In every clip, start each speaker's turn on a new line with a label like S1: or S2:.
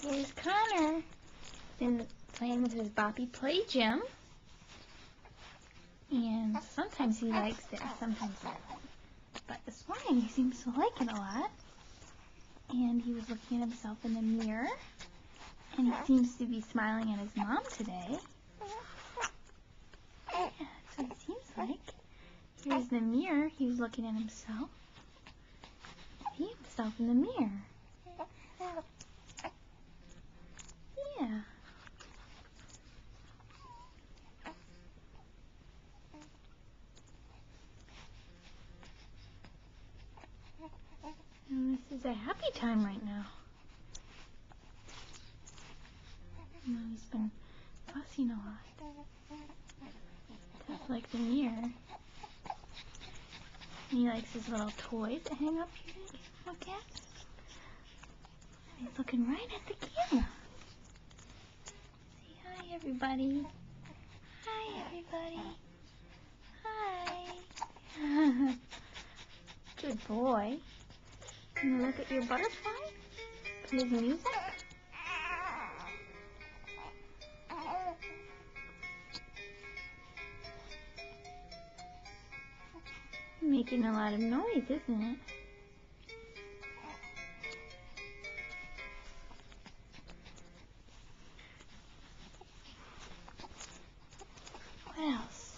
S1: Here's Connor. Been playing with his Boppy Play Gym. And sometimes he likes it, sometimes he doesn't. But this morning he seems to like it a lot. And he was looking at himself in the mirror. And he seems to be smiling at his mom today. Yeah, that's what it seems like. Here's the mirror. He was looking at himself. See himself in the mirror. Yeah. And this is a happy time right now. Mommy's been fussing a lot. Just like the mirror. And he likes his little toys that hang up here to look at. He's looking right at the camera. Say hi, everybody. Hi, everybody. Hi. Good boy. Can you look at your butterfly? Play the music? Making a lot of noise, isn't it? What else?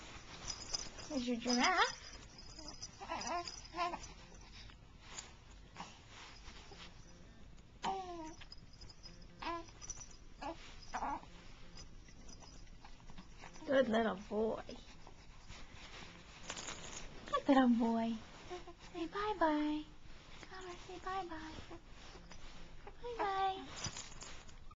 S1: There's your giraffe. Good little boy. Good little boy. Say bye-bye. Connor, say bye-bye.